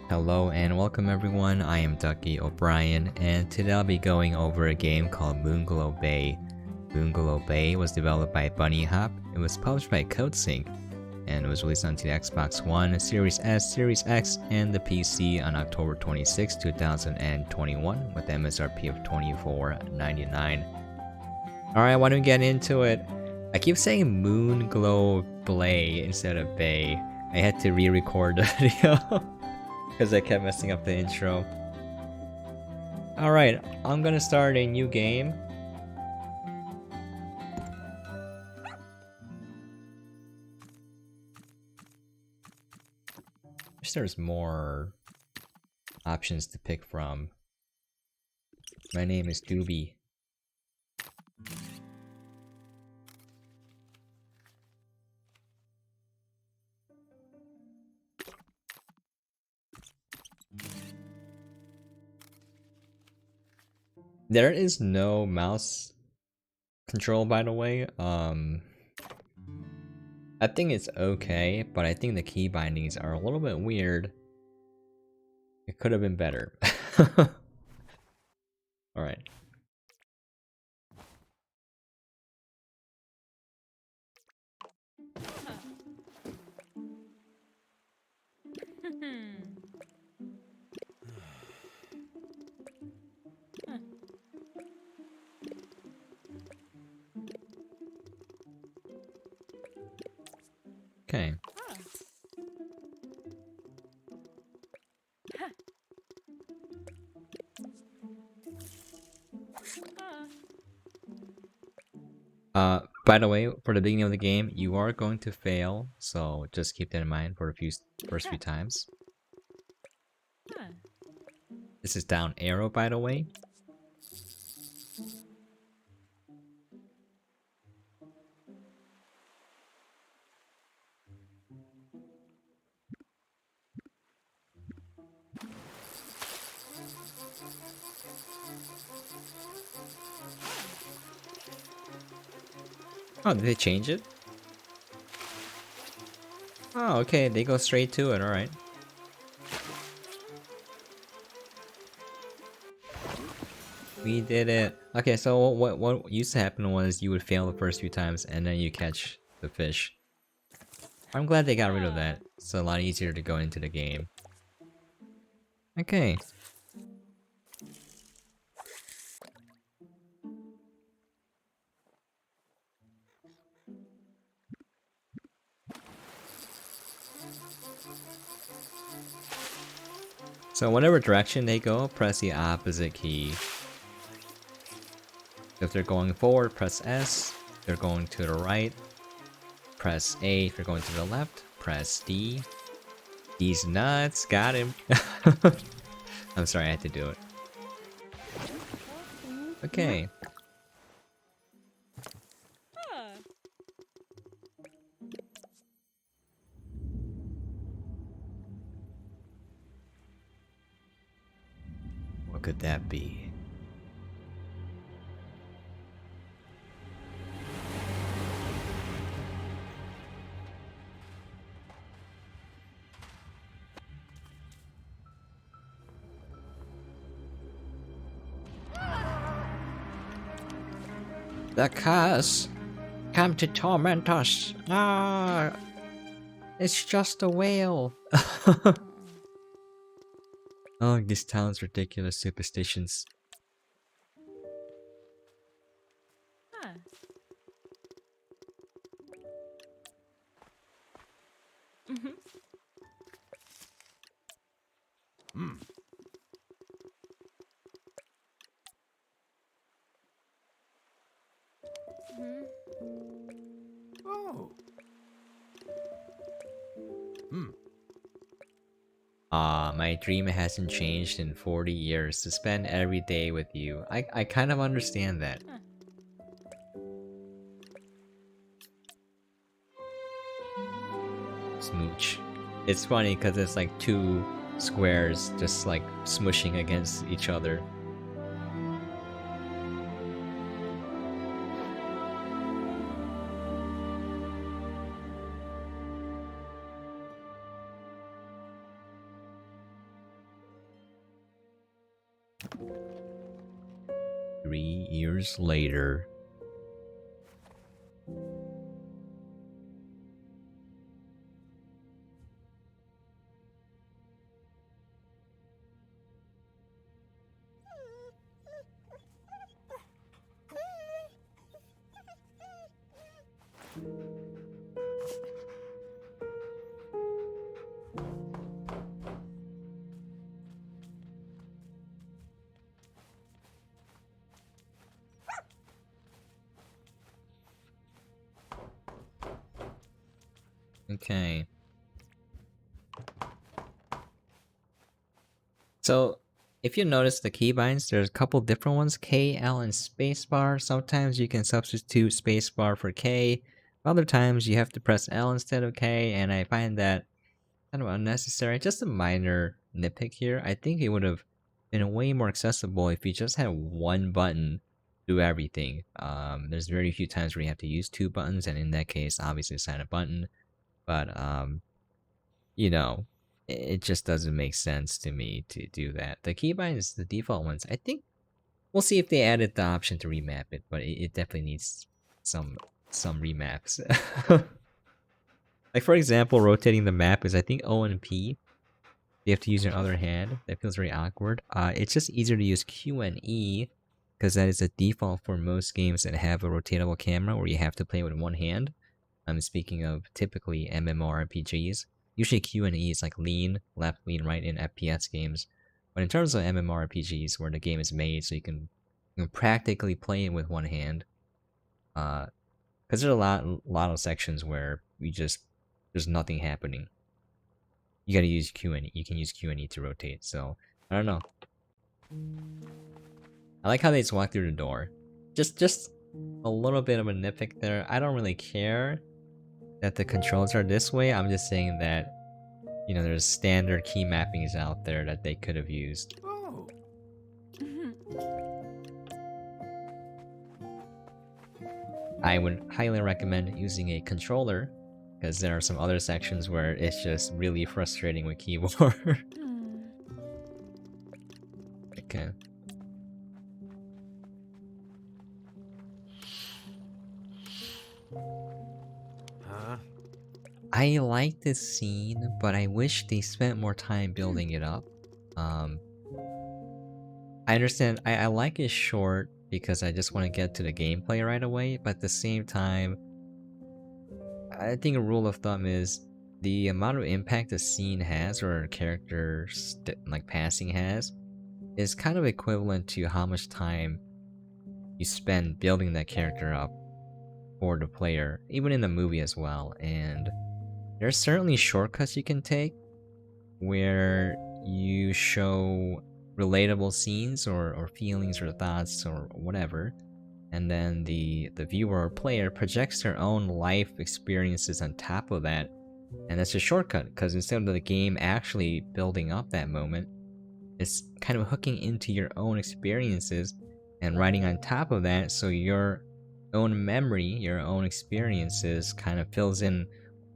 Hello and welcome everyone, I am Ducky Obrien, and today I'll be going over a game called Moonglow Bay. Moonglow Bay was developed by Bunnyhug, it was published by Coatsink, and it was released onto the Xbox One, Series S, Series X, and the PC on October 26, 2021 with MSRP of $24.99. Alright, why don't we get into it? I keep saying Moonglow Bay instead of Bay. I had to re-record the video. Because I kept messing up the intro. Alright, I'm gonna start a new game. Wish there's more options to pick from. My name is Doobie. There is no mouse control, by the way. I think it's okay, but I think the key bindings are a little bit weird. It could have been better. Alright. Okay. By the way, for the beginning of the game, you are going to fail, so just keep that in mind for the first few times. This is down arrow, by the way. Oh, did they change it? Oh, okay, they go straight to it, alright. We did it. Okay, so what used to happen was you would fail the first few times and then you catch the fish. I'm glad they got rid of that. It's a lot easier to go into the game. Okay. So whatever direction they go, press the opposite key. If they're going forward, press S. If they're going to the right, press A. If you're going to the left, press D. He's nuts. Got him. I'm sorry, I had to do it. Okay. What could that be? The curse come to torment us. Ah, it's just a whale. Oh, this town's ridiculous superstitions. Oh. My dream hasn't changed in 40 years to spend every day with you. I kind of understand that. Smooch. It's funny because it's like two squares just like smushing against each other. 3 years later. Okay. So, if you notice the keybinds, there's a couple different ones, K, L, and spacebar. Sometimes you can substitute spacebar for K. Other times you have to press L instead of K, and I find that kind of unnecessary. Just a minor nitpick here. I think it would have been way more accessible if you just had one button do everything. There's very few times where you have to use 2 buttons, and in that case, obviously assign a button. But you know, it just doesn't make sense to me to do that. The keybinds, the default ones, I think we'll see if they added the option to remap it, but it definitely needs some remaps. Like for example, rotating the map is I think O and P. You have to use your other hand. That feels very awkward. It's just easier to use Q and E because that is a default for most games that have a rotatable camera where you have to play with one hand. I'm speaking of typically MMORPGs. Usually Q and E is like lean, left, lean, right in FPS games. But in terms of MMORPGs where the game is made so you can practically play it with one hand, because there's a lot of sections where there's nothing happening. You gotta use Q and E. You can use Q and E to rotate. So I don't know. I like how they just walk through the door. Just a little bit of a nitpick there. I don't really care that the controls are this way. I'm just saying that, you know, there's standard key mappings out there that they could have used. Oh. I would highly recommend using a controller because there are some other sections where it's just really frustrating with keyboard. Okay. I like this scene, but I wish they spent more time building it up. I understand, I like it short because I just want to get to the gameplay right away, but at the same time, I think a rule of thumb is the amount of impact a scene has or a character like passing has is kind of equivalent to how much time you spend building that character up for the player, even in the movie as well. And there's certainly shortcuts you can take where you show relatable scenes or feelings or thoughts or whatever, and then the viewer or player projects their own life experiences on top of that, and that's a shortcut because instead of the game actually building up that moment, it's kind of hooking into your own experiences and writing on top of that, so your own memory, your own experiences kind of fills in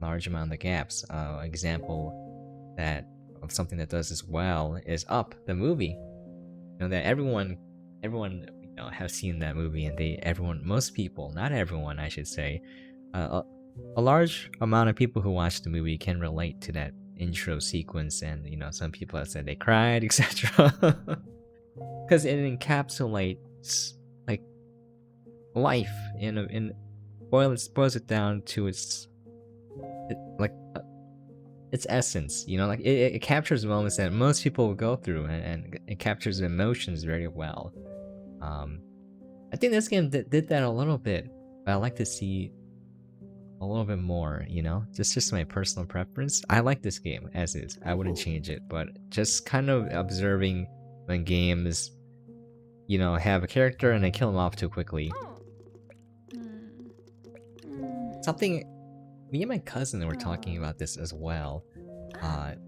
large amount of the gaps. Example that of something that does this well is Up, the movie. You know that everyone you know have seen that movie, and most people, not everyone, I should say, a large amount of people who watch the movie can relate to that intro sequence, and you know some people have said they cried, etc. Because it encapsulates like life boils it down to its essence, you know, like it captures moments that most people will go through, and it captures emotions very well. I think this game did that a little bit, but I like to see a little bit more, you know, just my personal preference. I like this game as is. I wouldn't change it, but just kind of observing when games, you know, have a character and they kill him off too quickly. Something, me and my cousin were talking about this as well,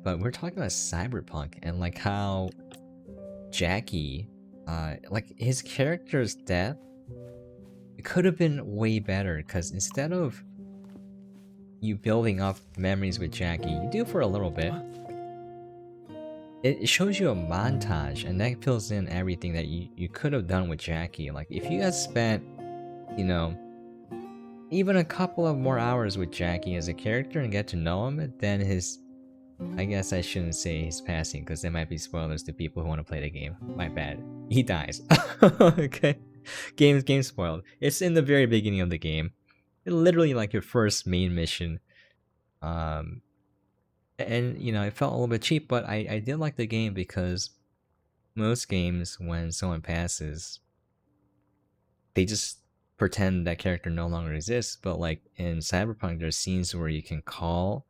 but we're talking about Cyberpunk and like how Jackie, like his character's death, it could have been way better because instead of you building up memories with Jackie, you do for a little bit. it shows you a montage, and that fills in everything that you could have done with Jackie. Like, if you guys spent, you know, even a couple of more hours with Jackie as a character and get to know him, then his... I guess I shouldn't say he's passing, because there might be spoilers to people who want to play the game. My bad. He dies. Okay. Game spoiled. It's in the very beginning of the game. It's literally like your first main mission. And you know, it felt a little bit cheap, but I did like the game because most games, when someone passes, they just pretend that character no longer exists. But like in Cyberpunk, there's scenes where you can call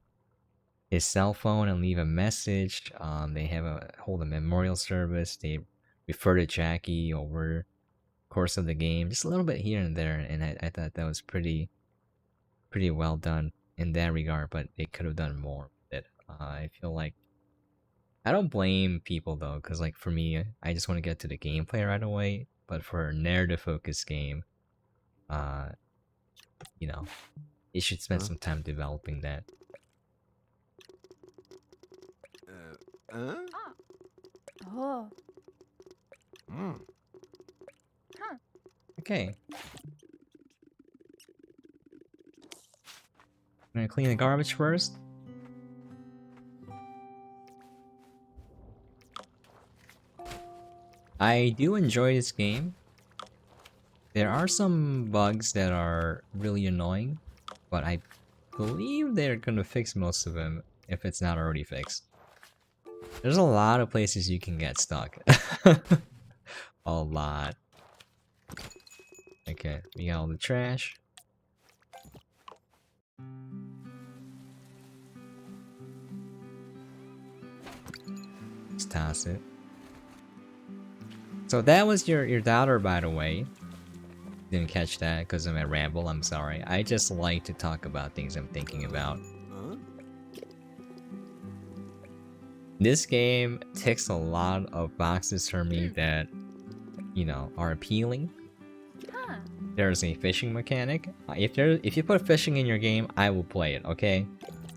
his cell phone and leave a message. They hold a memorial service. They refer to Jackie over the course of the game, just a little bit here and there, and I thought that was pretty well done in that regard. But they could have done more with it. I feel like I don't blame people though, because like for me, I just want to get to the gameplay right away. But for a narrative focused game, you know, you should spend some time developing that. Oh. Okay. I'm gonna clean the garbage first. I do enjoy this game. There are some bugs that are really annoying, but I believe they're gonna fix most of them if it's not already fixed. There's a lot of places you can get stuck. A lot. Okay, we got all the trash. Let's toss it. So that was your daughter, by the way. Didn't catch that because of my ramble, I'm sorry. I just like to talk about things I'm thinking about. This game ticks a lot of boxes for me that, you know, are appealing. There's a fishing mechanic. If you put fishing in your game, I will play it, okay?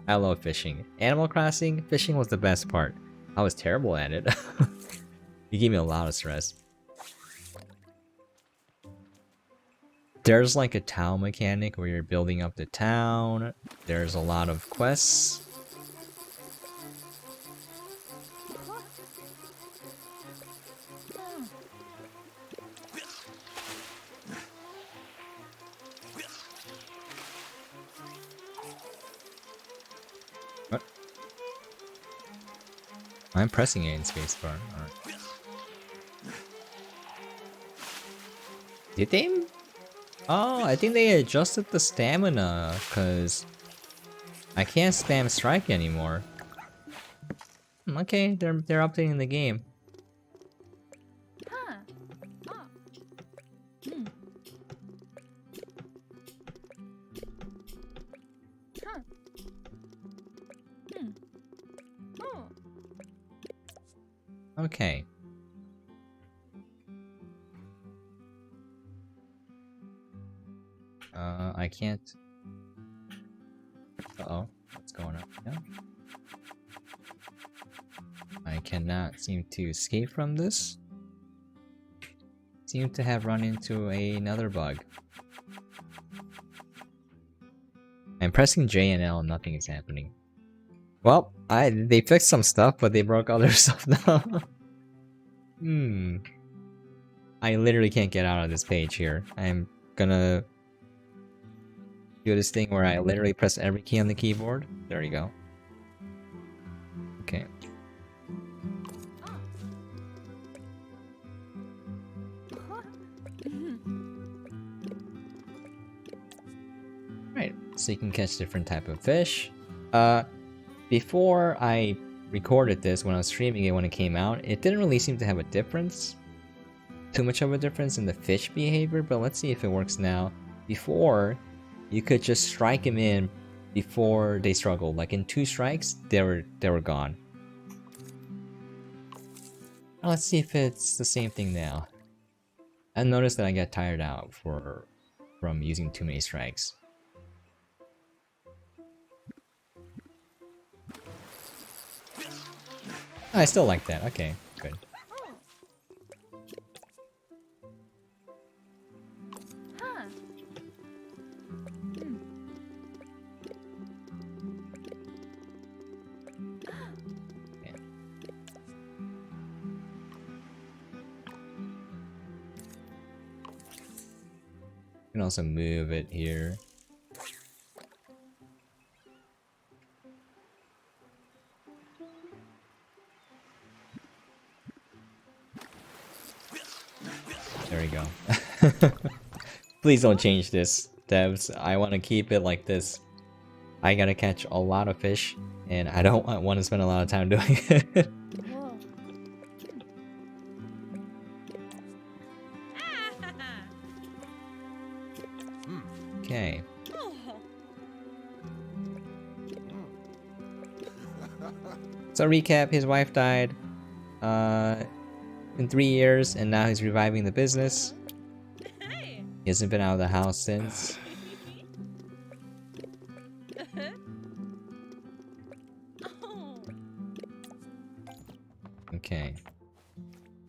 I love fishing. Animal Crossing, fishing was the best part. I was terrible at it. It gave me a lot of stress. There's like a town mechanic where you're building up the town. There's a lot of quests. What? I'm pressing it in spacebar. Alright. Did they? Oh, I think they adjusted the stamina, because I can't spam strike anymore. Okay, they're updating the game. Okay. I can't... Uh-oh. What's going on now? I cannot seem to escape from this. Seem to have run into another bug. I'm pressing J and L and nothing is happening. Well, they fixed some stuff, but they broke other stuff now. I literally can't get out of this page here. I'm gonna do this thing where I literally press every key on the keyboard. There you go. Okay. Right, so you can catch different type of fish. Before I recorded this, when I was streaming it when it came out, it didn't really seem to have a difference. Too much of a difference in the fish behavior, but let's see if it works now. Before, you could just strike them in before they struggled. Like in 2 strikes, they were gone. Now let's see if it's the same thing now. I noticed that I got tired out from using too many strikes. I still like that. Okay, good. Huh. Yeah. You can also move it here. There we go. Please don't change this, devs. I want to keep it like this. I gotta catch a lot of fish, and I don't want to spend a lot of time doing it. Whoa. Okay. So recap, his wife died in 3 years, and now he's reviving the business. He hasn't been out of the house since. Okay.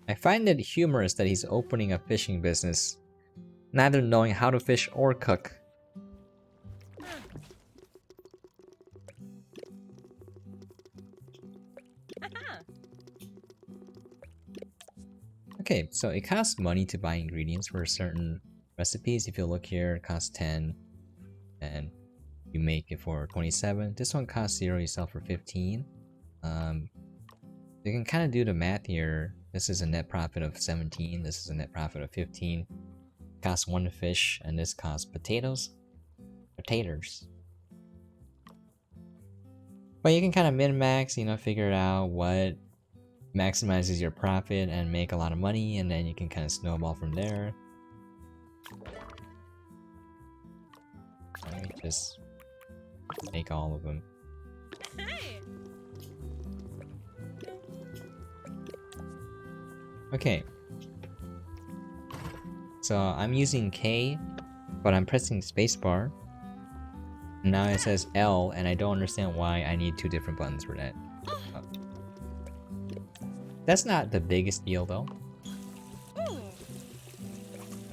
I find it humorous that he's opening a fishing business, neither knowing how to fish or cook. Okay, so it costs money to buy ingredients for certain recipes. If you look here, it costs 10, and you make it for 27. This one costs 0, you sell for 15. You can kind of do the math here. This is a net profit of 17, this is a net profit of 15. Costs 1 fish, and this costs potatoes. But you can kind of min-max, you know, figure out what maximizes your profit and make a lot of money, and then you can kind of snowball from there. Let me just take all of them. Okay. So I'm using K, but I'm pressing spacebar. Now it says L, and I don't understand why I need 2 different buttons for that. Oh. That's not the biggest deal though.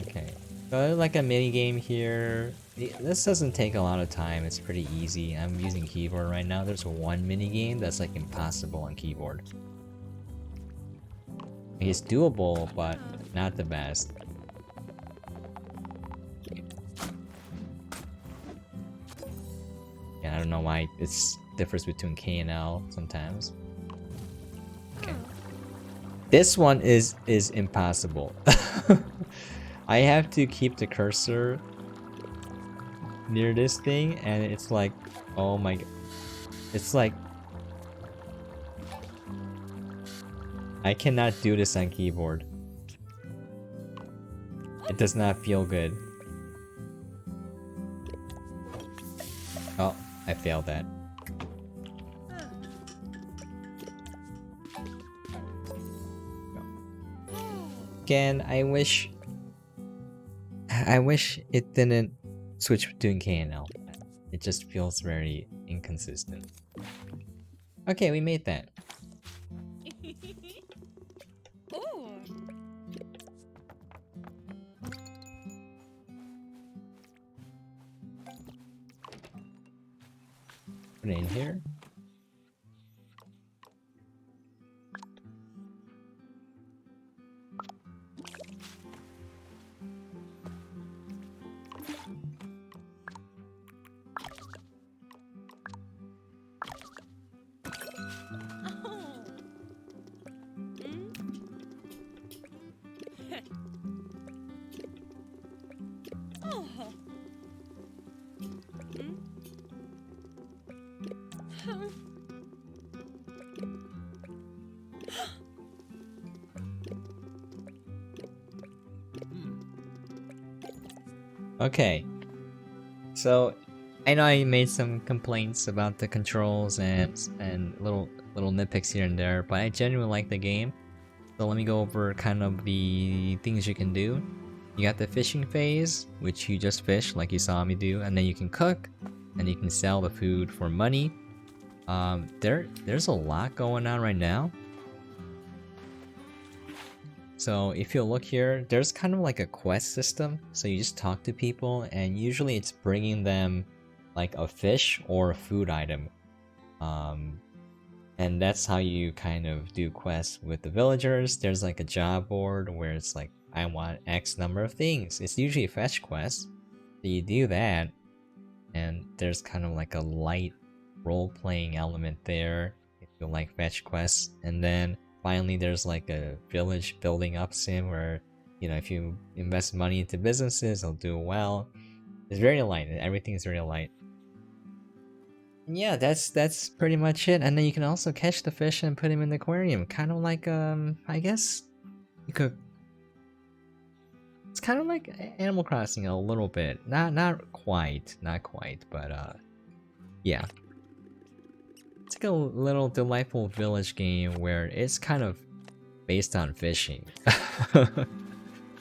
Okay. So like a mini game here. This doesn't take a lot of time, it's pretty easy. I'm using keyboard right now. There's one mini game that's like impossible on keyboard. It's doable, but not the best. Yeah, I don't know why it's differs between K and L sometimes. Okay. This one is impossible. I have to keep the cursor near this thing, and it's like, oh my god. It's like, I cannot do this on keyboard. It does not feel good. Oh, I failed that. Again, I wish it didn't switch between K and L. It just feels very inconsistent. Okay, we made that. Put it in here. Okay, so I know I made some complaints about the controls and little nitpicks here and there, but I genuinely like the game. So let me go over kind of the things you can do. You got the fishing phase, which you just fish like you saw me do, and then you can cook, and you can sell the food for money. There's a lot going on right now. So if you look here, there's kind of like a quest system. So you just talk to people, and usually it's bringing them like a fish or a food item. And that's how you kind of do quests with the villagers. There's like a job board where it's like, I want X number of things. It's usually a fetch quest. So you do that, and there's kind of like a light role-playing element there if you like fetch quests. And then finally there's like a village building up sim where, you know, if you invest money into businesses, they'll do well. It's very light. Everything is very light. And yeah, that's pretty much it. And then you can also catch the fish and put him in the aquarium. Kind of like I guess you could. It's kind of like Animal Crossing a little bit. Not quite, but yeah. It's like a little delightful village game where it's kind of based on fishing.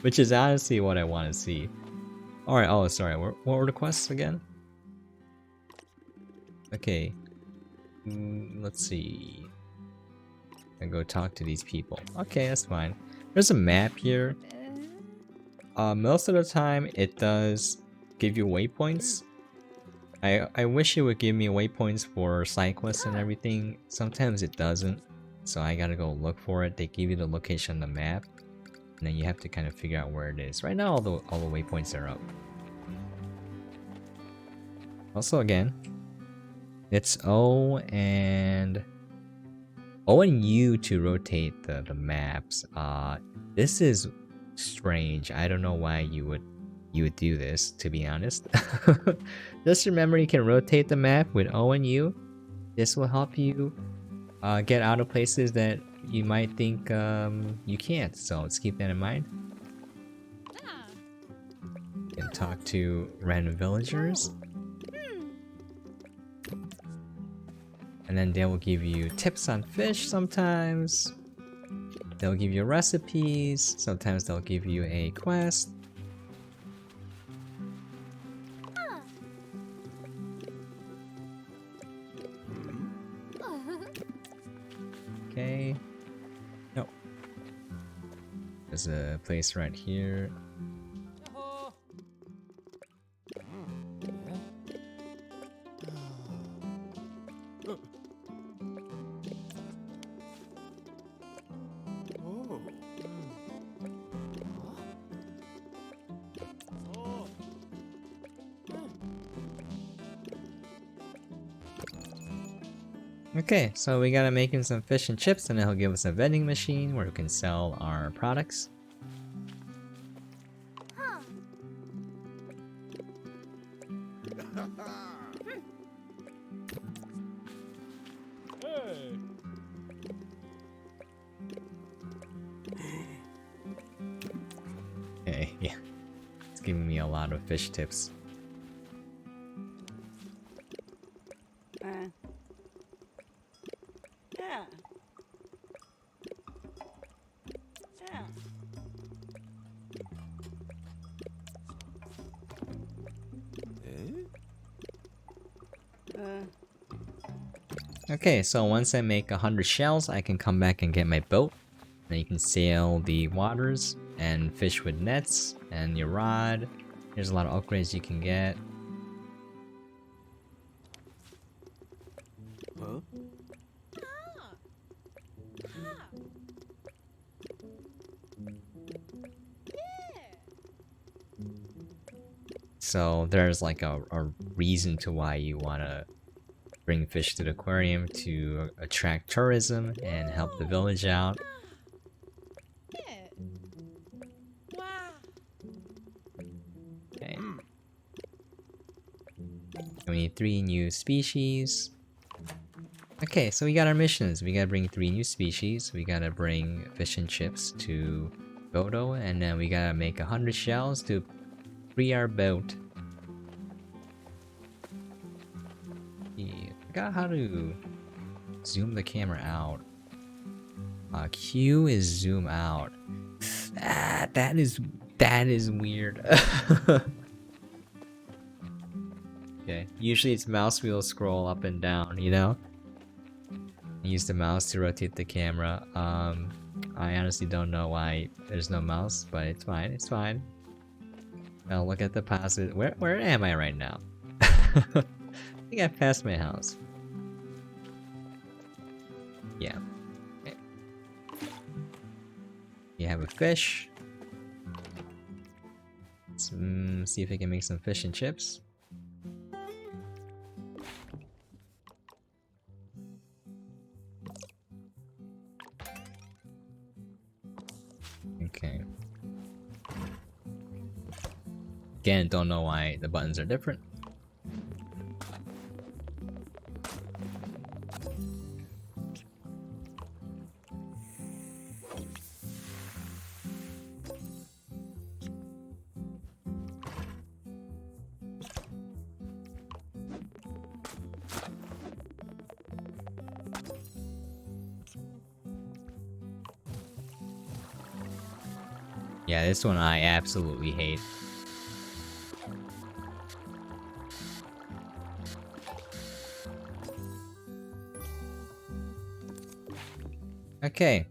Which is honestly what I want to see. Alright, oh sorry, what were the quests again? Okay. Let's see. I go talk to these people. Okay, that's fine. There's a map here. Most of the time it does give you waypoints. I wish it would give me waypoints for side quests and everything. Sometimes it doesn't, so I gotta go look for it. They give you the location on the map, and then you have to kind of figure out where it is. Right now, all the waypoints are up. Also, again, it's O and U to rotate the maps. This is strange. I don't know why you would do this, to be honest. Just remember you can rotate the map with O and U. This will help you get out of places that you might think you can't, so let's keep that in mind. You can talk to random villagers. And then they will give you tips on fish sometimes. They'll give you recipes. Sometimes they'll give you a quest. Okay. No. There's a place right here. Okay, so we gotta make him some fish and chips, and then he'll give us a vending machine where we can sell our products. Okay, yeah. It's giving me a lot of fish tips. Okay, so once I make 100 shells, I can come back and get my boat. And you can sail the waters and fish with nets and your rod. There's a lot of upgrades you can get. Huh? So there's like a reason to why you want to bring fish to the aquarium, to attract tourism and help the village out. Okay. We need 3 new species. Okay, so we got our missions. We gotta bring 3 new species. We gotta bring fish and chips to Godo, and then we gotta make 100 shells to free our boat. I forgot how to zoom the camera out. Q is zoom out. That is weird. Okay, usually it's mouse wheel scroll up and down, you know? Use the mouse to rotate the camera. I honestly don't know why there's no mouse, but it's fine, it's fine. Now look at the positive. Where am I right now? I think I passed my house. Yeah. Okay. You have a fish. Let's see if I can make some fish and chips. Okay. Again, don't know why the buttons are different. Yeah, this one I absolutely hate. Okay.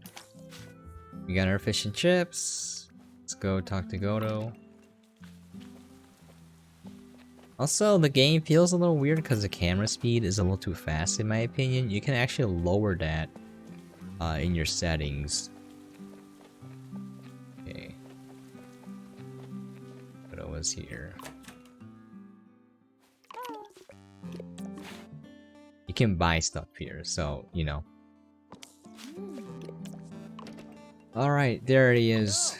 We got our fish and chips. Let's go talk to Godo. Also, the game feels a little weird because the camera speed is a little too fast in my opinion. You can actually lower that in your settings. Okay. Godo was here. You can buy stuff here, so, you know. Alright, there he is.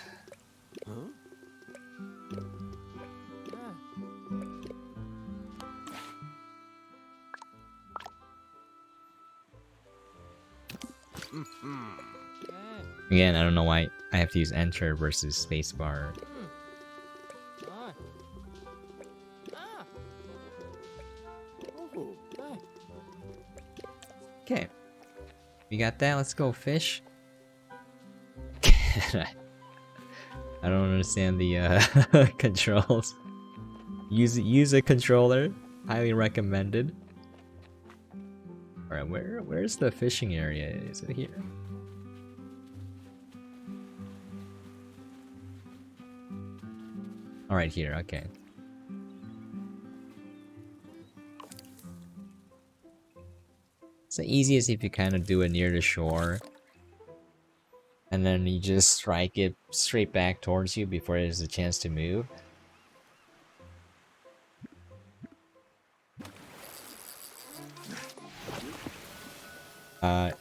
Again, I don't know why I have to use enter versus spacebar. Okay. We got that, let's go fish. I don't understand the controls. Use a controller. Highly recommended. Alright, where's the fishing area? Is it here? Alright, here, okay. It's the easiest if you kind of do it near the shore. And then you just strike it straight back towards you before it has a chance to move.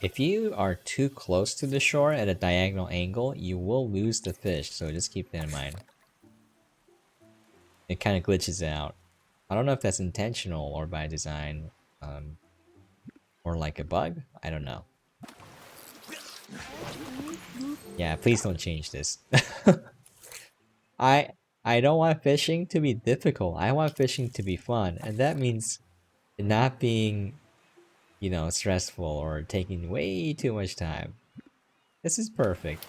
If you are too close to the shore at a diagonal angle, you will lose the fish, so just keep that in mind. It kind of glitches out. I don't know if that's intentional or by design, or like a bug. I don't know. Yeah, please don't change this. I don't want fishing to be difficult. I want fishing to be fun, and that means not being, you know, stressful or taking way too much time. This is perfect.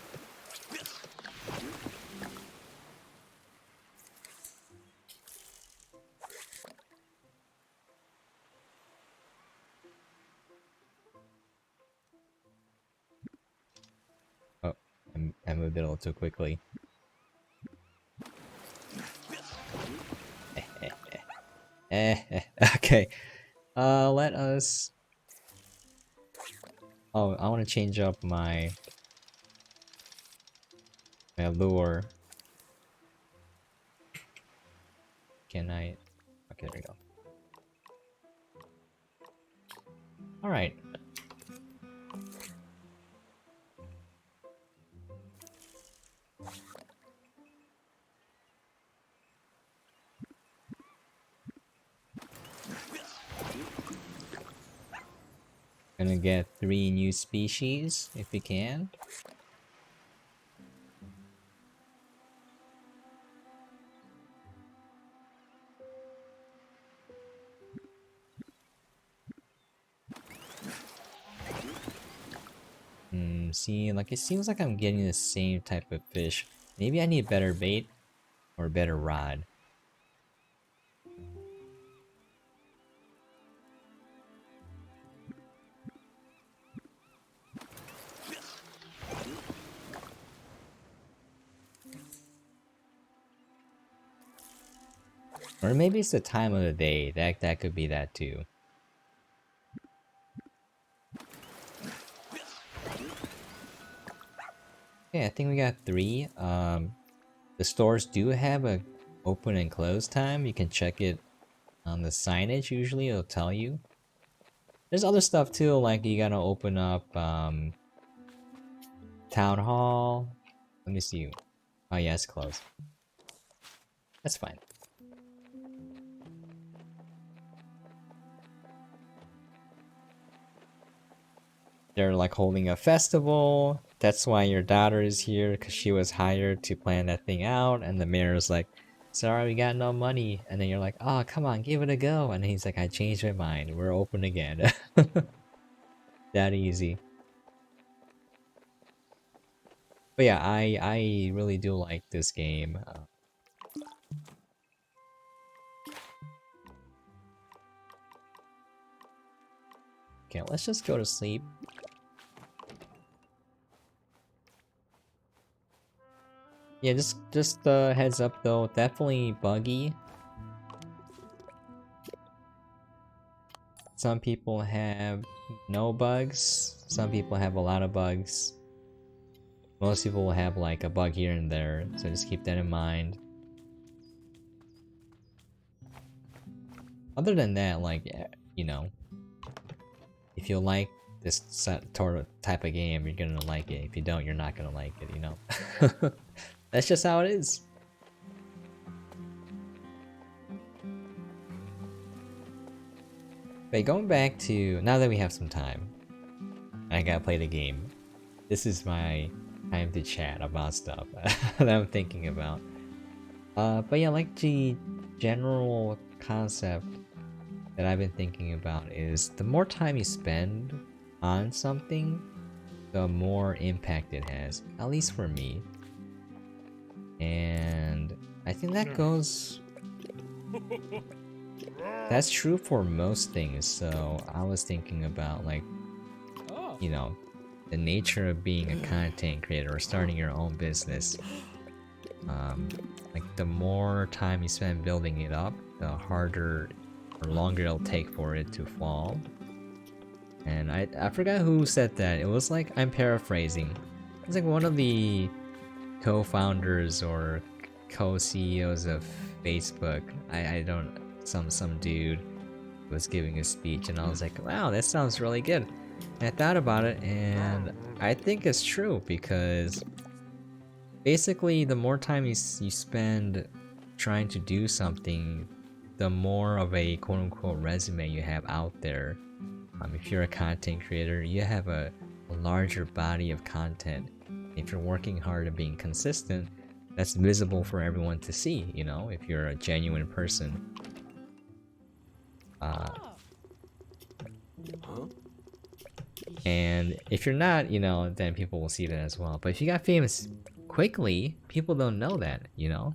Oh, I moved it a little too quickly. Okay. Let us... Oh, I want to change up my lure. Can I? Okay, there we go. Alright. Gonna get 3 new species if we can. See, like it seems like I'm getting the same type of fish. Maybe I need better bait or better rod. Or maybe it's the time of the day. That could be that too. Okay, I think we got 3. The stores do have a open and close time. You can check it on the signage. Usually it'll tell you. There's other stuff too, like you gotta open up town hall. Let me see. Oh yeah, it's closed. That's fine. They're like holding a festival. That's why your daughter is here, because she was hired to plan that thing out. And the mayor's like, sorry, we got no money. And then you're like, oh, come on, give it a go. And he's like, I changed my mind. We're open again. That easy. But yeah, I really do like this game. Okay, let's just go to sleep. Yeah, just heads up though, definitely buggy. Some people have no bugs, some people have a lot of bugs. Most people will have like a bug here and there, so just keep that in mind. Other than that, like, you know, if you like this type of game, you're gonna like it. If you don't, you're not gonna like it, you know? That's just how it is. But going back to, now that we have some time, I gotta play the game. This is my time to chat about stuff that I'm thinking about. But yeah, like the general concept that I've been thinking about is the more time you spend on something, the more impact it has, at least for me. And I think that goes... That's true for most things, so I was thinking about like, you know, the nature of being a content creator or starting your own business. Like the more time you spend building it up, the harder or longer it'll take for it to fall. And I forgot who said that. It was like, I'm paraphrasing. It's like one of the co-founders or co-CEOs of Facebook. I don't, some dude was giving a speech and I was like, wow, that sounds really good. And I thought about it and I think it's true because basically the more time you spend trying to do something, the more of a quote-unquote resume you have out there. If you're a content creator, you have a larger body of content. If you're working hard and being consistent, that's visible for everyone to see, you know, if you're a genuine person. And if you're not, you know, then people will see that as well. But if you got famous quickly, people don't know that, you know?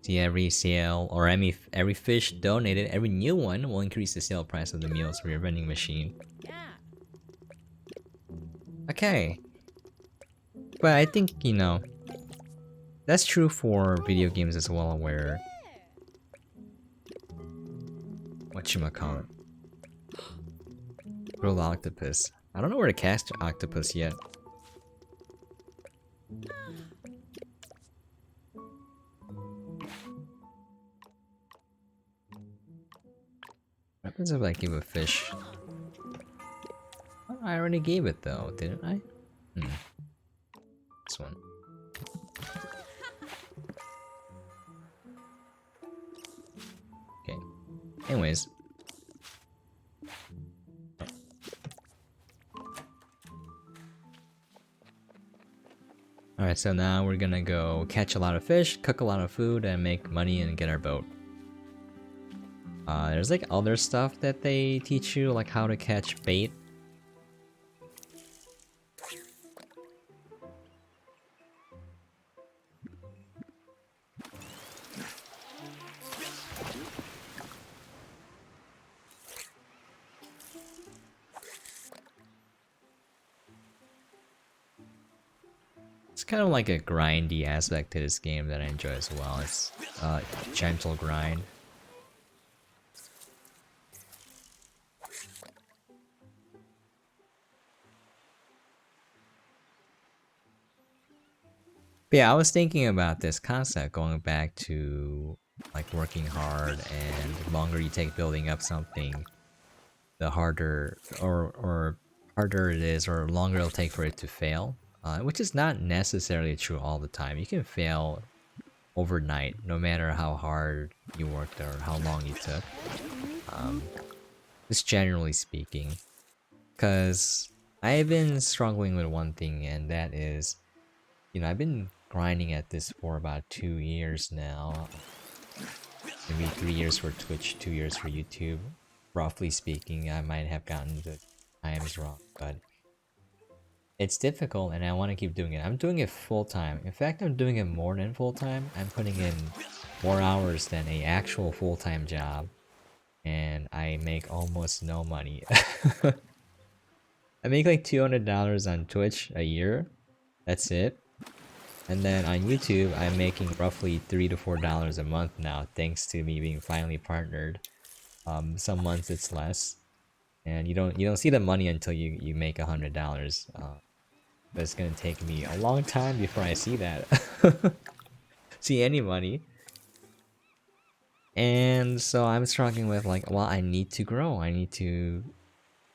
See, every sale or every fish donated, every new one will increase the sale price of the meals for your vending machine. Okay. But I think, you know, that's true for video games as well, where... Whatchamacallit? Grilled octopus. I don't know where to cast octopus yet. What happens if I give a fish? Oh, I already gave it though, didn't I? This one. Okay. Anyways. Alright, so now we're gonna go catch a lot of fish, cook a lot of food, and make money and get our boat. There's like other stuff that they teach you, like how to catch bait. kind of like a grindy aspect to this game that I enjoy as well. It's gentle grind. But yeah, I was thinking about this concept going back to like working hard, and the longer you take building up something, the harder or harder it is, or longer it'll take for it to fail. Which is not necessarily true all the time. You can fail overnight, no matter how hard you worked or how long you took. Just generally speaking, because I've been struggling with one thing, and that is, you know, I've been grinding at this for about 2 years now. Maybe 3 years for Twitch, 2 years for YouTube. Roughly speaking, I might have gotten the times wrong, but it's difficult and I want to keep doing it. I'm doing it full time. In fact, I'm doing it more than full time. I'm putting in more hours than a actual full-time job, and I make almost no money. I make like $200 on Twitch a year. That's it. And then on YouTube, I'm making roughly $3 to $4 a month now, thanks to me being finally partnered. Some months it's less, and you don't see the money until you make $100. But it's gonna take me a long time before I see that. See any money. And so I'm struggling with like, well, I need to grow. I need to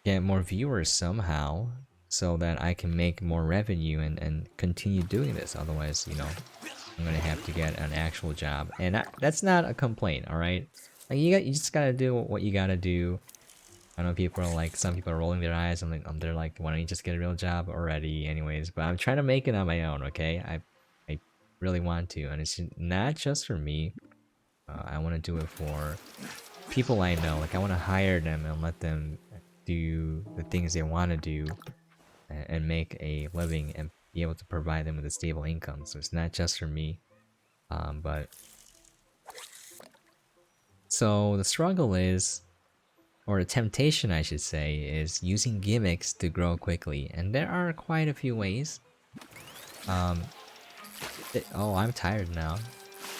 get more viewers somehow, so that I can make more revenue and continue doing this. Otherwise, you know, I'm gonna have to get an actual job. And that's not a complaint, alright? Like, you just gotta do what you gotta do. I know people are like, some people are rolling their eyes, and like, they're like, why don't you just get a real job already? Anyways, but I'm trying to make it on my own, okay? I really want to, and it's not just for me. I want to do it for people I know. Like, I want to hire them and let them do the things they want to do, and make a living and be able to provide them with a stable income. So it's not just for me. But so the struggle is, or the temptation I should say, is using gimmicks to grow quickly, and there are quite a few ways. Oh, I'm tired now.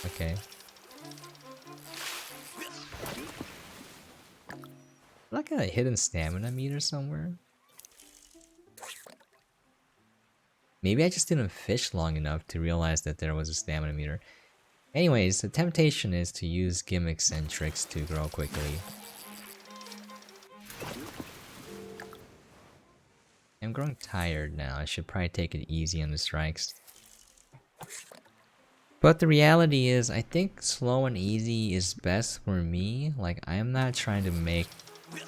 Okay. Like a hidden stamina meter somewhere? Maybe I just didn't fish long enough to realize that there was a stamina meter. Anyways, the temptation is to use gimmicks and tricks to grow quickly. I'm growing tired now. I should probably take it easy on the strikes. But the reality is, I think slow and easy is best for me. Like, I'm not trying to make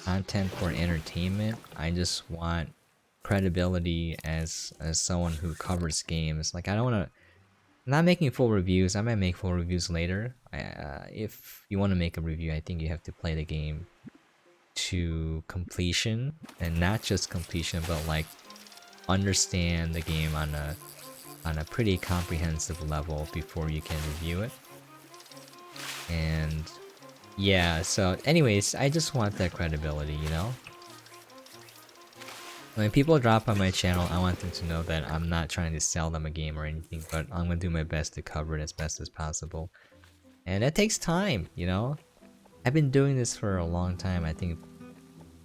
content for entertainment. I just want credibility as someone who covers games. Like, I don't want to... I'm not making full reviews. I might make full reviews later. If you want to make a review, I think you have to play the game to completion, and not just completion, but like understand the game on a pretty comprehensive level before you can review it. And yeah, so anyways, I just want that credibility, you know? When people drop on my channel, I want them to know that I'm not trying to sell them a game or anything, but I'm gonna do my best to cover it as best as possible. And that takes time, you know? I've been doing this for a long time. I think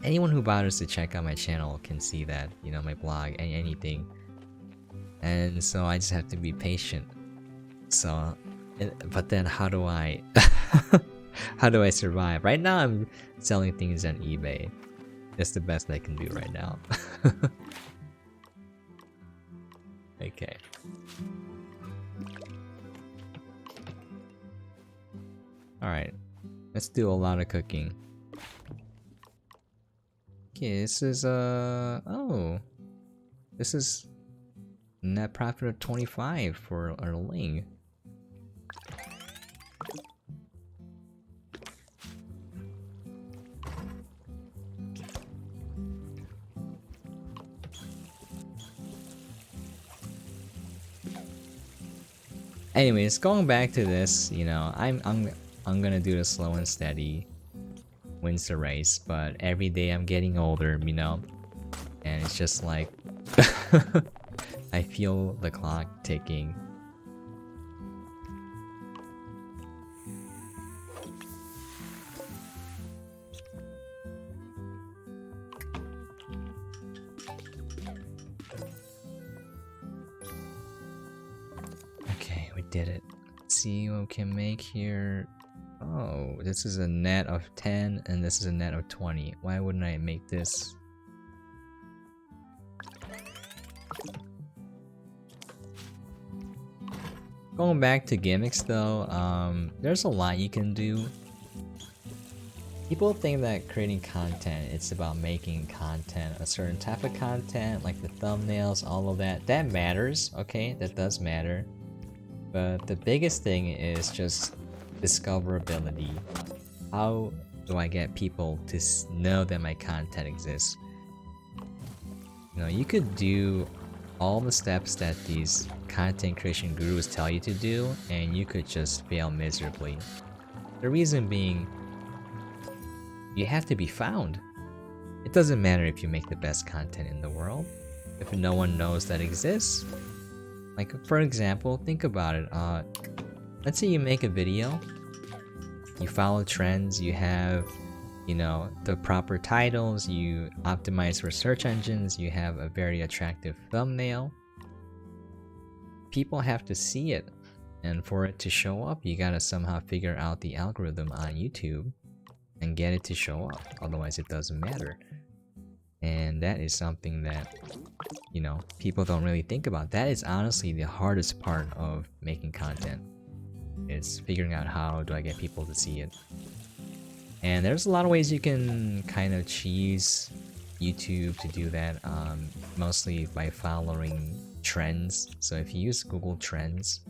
anyone who bothers to check out my channel can see that, you know, my blog, anything. And so I just have to be patient. So, but then how do I... how do I survive? Right now I'm selling things on eBay. That's the best I can do right now. Okay. Alright. Let's do a lot of cooking. Okay, this is oh. This is net profit of 25 for our ling. Anyways, going back to this, you know, I'm gonna do the slow and steady, wins the race, but every day I'm getting older, you know, and it's just like I feel the clock ticking. Okay, we did it. Let's see what we can make here. Oh, this is a net of 10 and this is a net of 20. Why wouldn't I make this? Going back to gimmicks though, there's a lot you can do. People think that creating content, it's about making content, a certain type of content, like the thumbnails, all of that. That matters, okay? That does matter. But the biggest thing is just discoverability. How do I get people to know that my content exists? You know, you could do all the steps that these content creation gurus tell you to do, and you could just fail miserably. The reason being, you have to be found. It doesn't matter if you make the best content in the world if no one knows that exists. Like, for example, think about it. Let's say you make a video, you follow trends, you have, you know, the proper titles, you optimize for search engines, you have a very attractive thumbnail. People have to see it, and for it to show up, you gotta somehow figure out the algorithm on YouTube and get it to show up, otherwise it doesn't matter. And that is something that, you know, people don't really think about. That is honestly the hardest part of making content. It's figuring out how do I get people to see it. And there's a lot of ways you can kind of cheese YouTube to do that, mostly by following trends. So if you use Google Trends,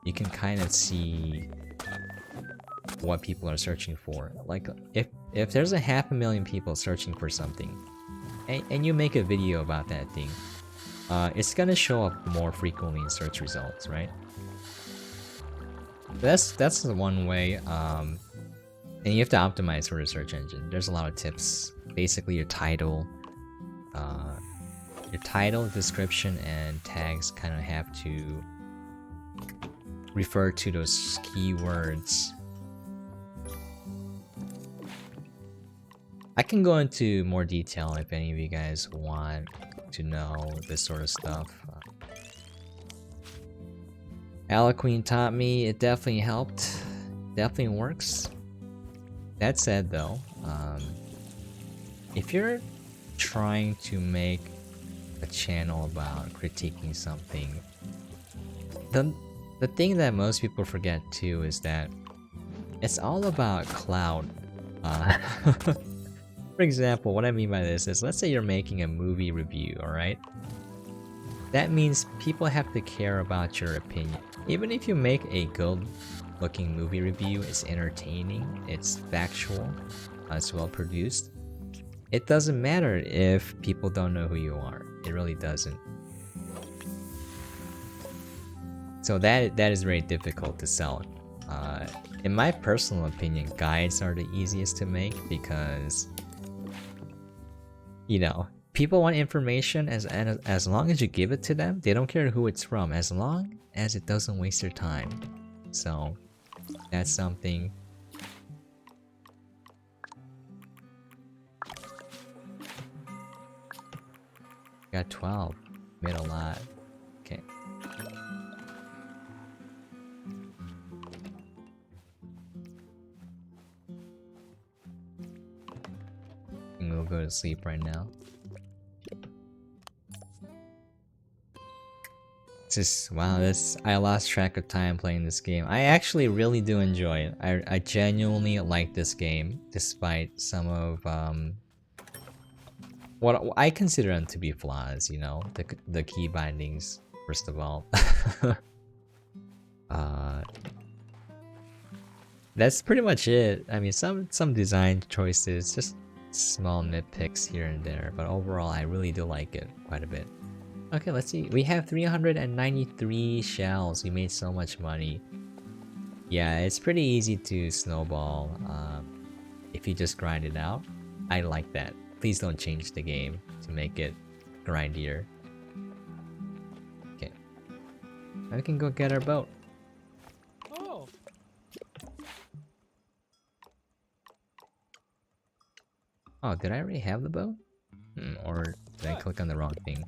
you can kind of see what people are searching for. Like if there's 500,000 people searching for something, and you make a video about that thing, it's gonna show up more frequently in search results, right? That's the one way. And you have to optimize for the search engine. There's a lot of tips. Basically, your title, description, and tags kind of have to refer to those keywords. I can go into more detail if any of you guys want to know this sort of stuff. Aliqueen taught me, it definitely helped. Definitely works. That said though, if you're trying to make a channel about critiquing something, the thing that most people forget too is that it's all about clout. For example, what I mean by this is, let's say you're making a movie review, alright? That means people have to care about your opinion. Even if you make a good looking movie review, it's entertaining, it's factual, it's well produced, it doesn't matter if people don't know who you are. It really doesn't. So that is very difficult to sell. In my personal opinion, guides are the easiest to make because, you know, people want information as long as you give it to them. They don't care who it's from, as long as it doesn't waste their time. So that's something. Got 12. Made a lot. Okay. And we'll go to sleep right now. Just wow, I lost track of time playing this game. I actually really do enjoy it. I genuinely like this game, despite some of what I consider them to be flaws. You know, the key bindings first of all. That's pretty much it. I mean, some design choices, just small nitpicks here and there, but overall, I really do like it quite a bit. Okay, let's see. We have 393 shells. We made so much money. Yeah, it's pretty easy to snowball if you just grind it out. I like that. Please don't change the game to make it grindier. I can go get our boat. Oh. Oh, did I already have the boat? Or did I click on the wrong thing?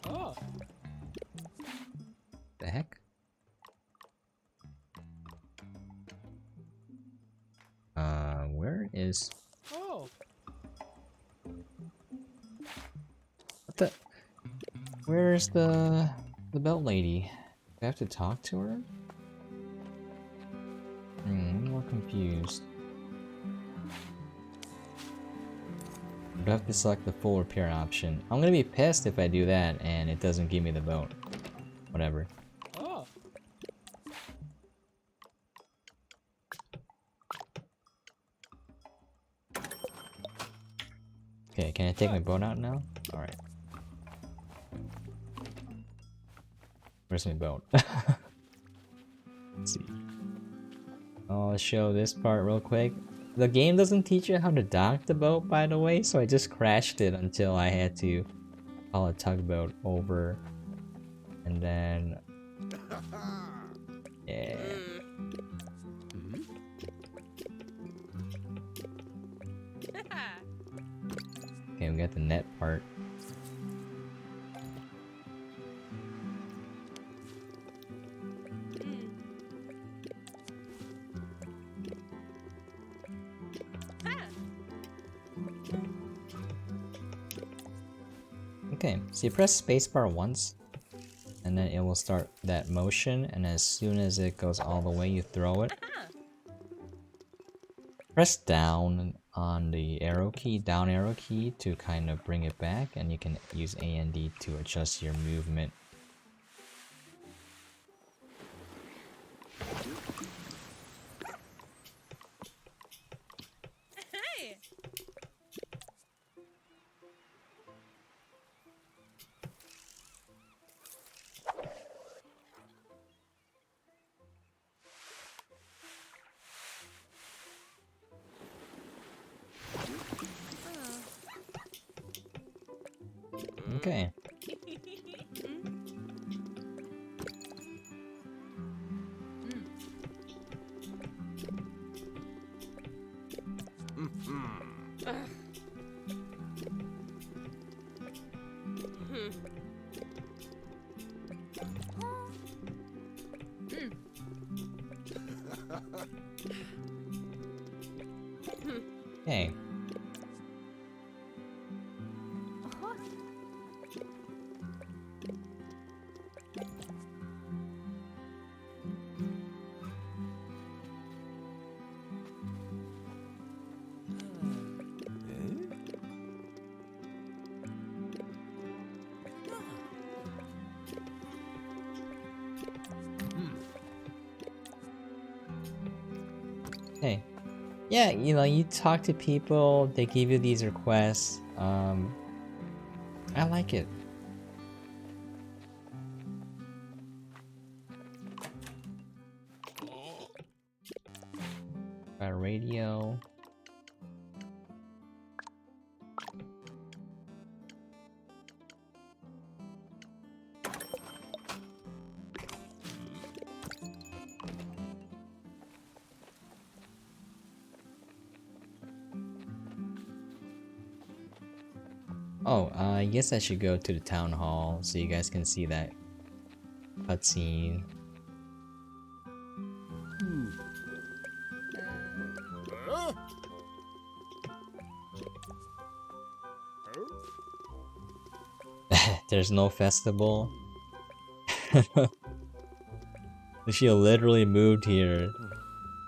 Oh. The heck? Where is... Oh. What the... Where's the belt lady? Do I have to talk to her? I'm more confused. Do I have to select the full repair option? I'm gonna be pissed if I do that and it doesn't give me the boat. Whatever. Oh. Okay, can I take my boat out now? Alright. Where's my boat? Let's see. I'll show this part real quick. The game doesn't teach you how to dock the boat, by the way, so I just crashed it until I had to call a tugboat over. And then... Yeah. Okay, we got the net part. Okay, so you press spacebar once, and then it will start that motion, and as soon as it goes all the way, you throw it. Press down on the arrow key, down arrow key, to kind of bring it back, and you can use A and D to adjust your movement. Okay. Okay. Hey. Yeah, you know, you talk to people, they give you these requests. I like it. Got a radio. Oh, I guess I should go to the town hall so you guys can see that cutscene. There's no festival. She literally moved here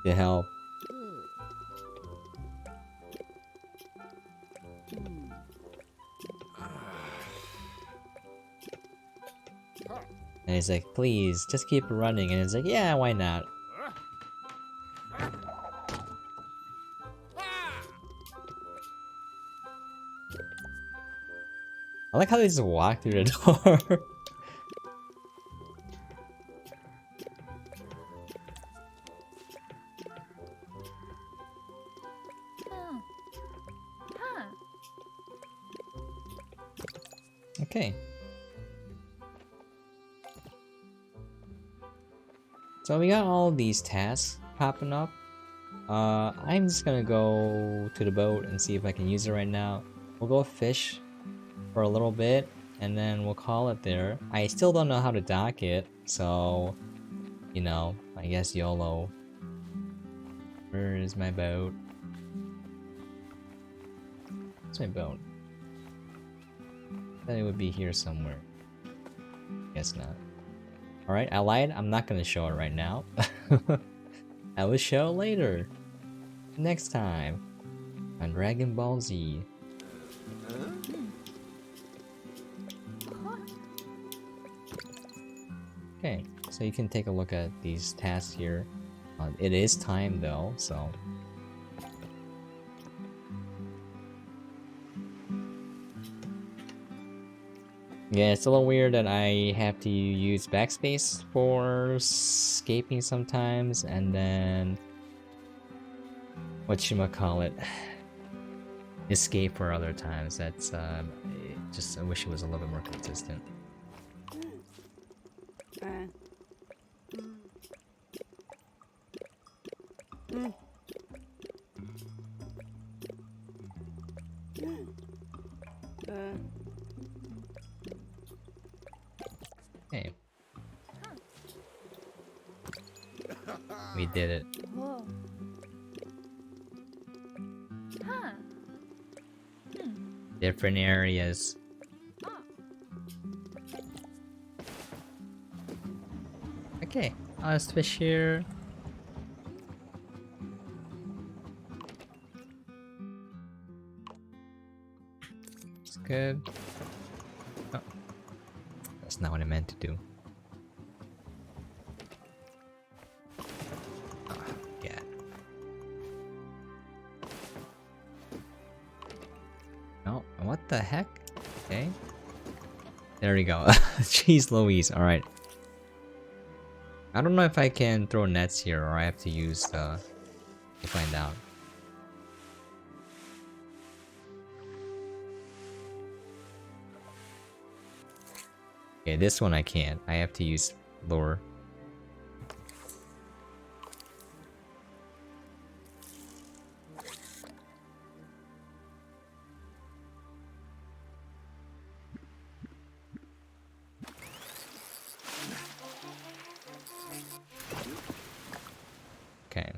to help. And he's like, please, just keep running. And it's like, yeah, why not? I like how they just walk through the door. Okay. So we got all these tasks popping up. I'm just gonna go to the boat and see if I can use it right now. We'll go fish for a little bit, and then we'll call it there. I still don't know how to dock it, so, you know, I guess YOLO. Where is my boat? Where's my boat? I thought it would be here somewhere. Guess not. Alright, I lied. I'm not gonna show it right now. I will show it later. Next time. On Dragon Ball Z. Okay, so you can take a look at these tasks here. It is time though, so... Yeah, it's a little weird that I have to use backspace for escaping sometimes, and then... whatchamacallit... escape for other times. That's, I wish it was a little bit more consistent. Hey. We did it. Whoa. Huh. Different areas. Okay, let's fish here. It's good. Oh. That's not what I meant to do. Oh, yeah. No, what the heck? Okay. There we go. Jeez Louise, alright. I don't know if I can throw nets here or I have to use the... to find out. Okay, this one I can't. I have to use lure. Okay.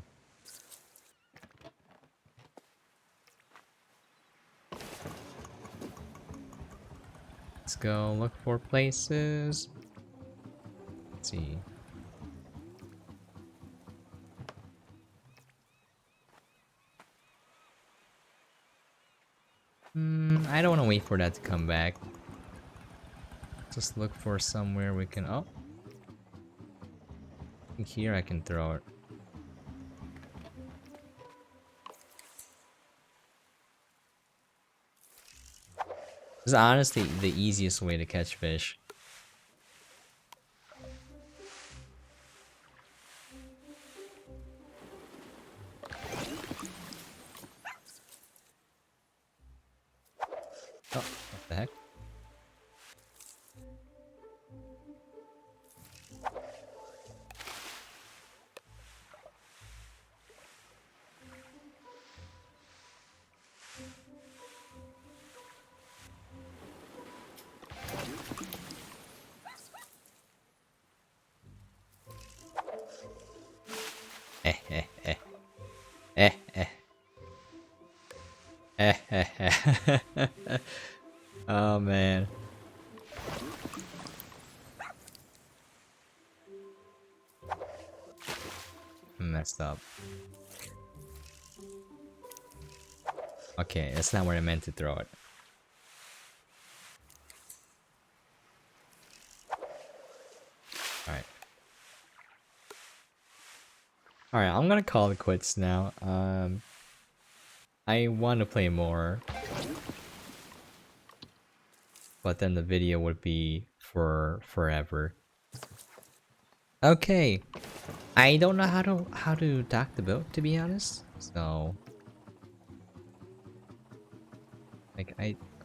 Let's go look for places. Let's see. I don't want to wait for that to come back. Just look for somewhere we can... oh. I think here I can throw it. This is honestly the easiest way to catch fish. Oh, what the heck? Oh man. Messed up. Okay, that's not where I meant to throw it. Alright. Alright, I'm gonna call it quits now. I want to play more. But then the video would be for forever. Okay. I don't know how to dock the boat, to be honest. So like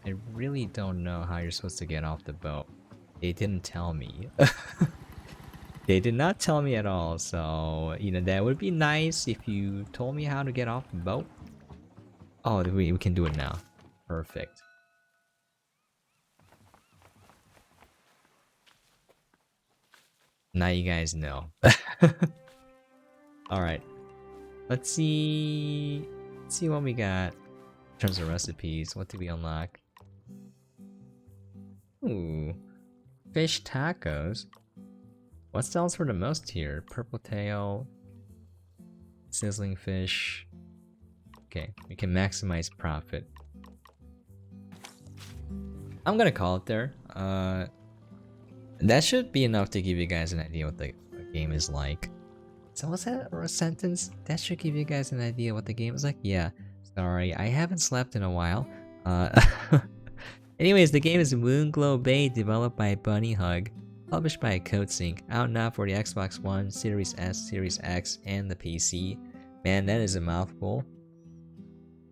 I really don't know how you're supposed to get off the boat. They didn't tell me. They did not tell me at all, so, you know, that would be nice if you told me how to get off the boat. Oh, we can do it now. Perfect. Now you guys know. Alright. Let's see what we got in terms of recipes. What did we unlock? Ooh. Fish tacos. What sells for the most here? Purple tail. Sizzling fish. Okay, we can maximize profit. I'm gonna call it there. That should be enough to give you guys an idea what the game is like. So what's that a sentence? That should give you guys an idea what the game is like? Yeah. Sorry, I haven't slept in a while. Anyways, the game is Moonglow Bay, developed by Bunnyhug, published by Coatsink, out now for the Xbox One, Series S, Series X, and the PC. Man, that is a mouthful.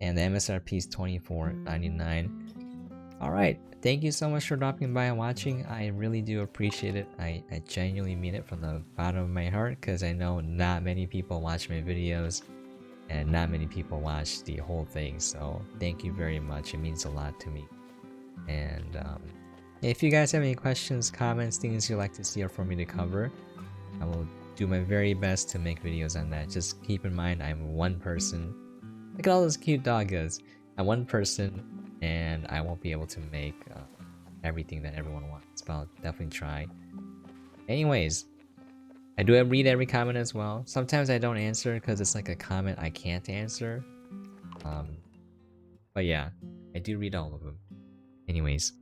And the MSRP is $24.99. Alright, thank you so much for dropping by and watching. I really do appreciate it. I genuinely mean it from the bottom of my heart, because I know not many people watch my videos and not many people watch the whole thing, so thank you very much. It means a lot to me. And if you guys have any questions, comments, things you'd like to see or for me to cover, I will do my very best to make videos on that. Just keep in mind, I'm one person. Look at all those cute doggos. I'm one person, and I won't be able to make everything that everyone wants, but I'll definitely try. Anyways, I do read every comment as well. Sometimes I don't answer because it's like a comment I can't answer. But yeah, I do read all of them. Anyways,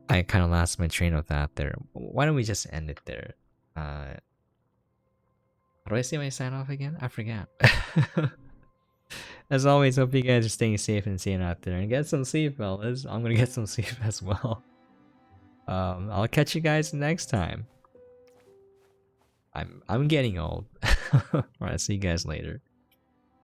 I kind of lost my train of thought there. Why don't we just end it there? How do I say my sign off again? I forgot. As always, hope you guys are staying safe and sane out there, and get some sleep, fellas. I'm gonna get some sleep as well. I'll catch you guys next time. I'm getting old. Alright, see you guys later.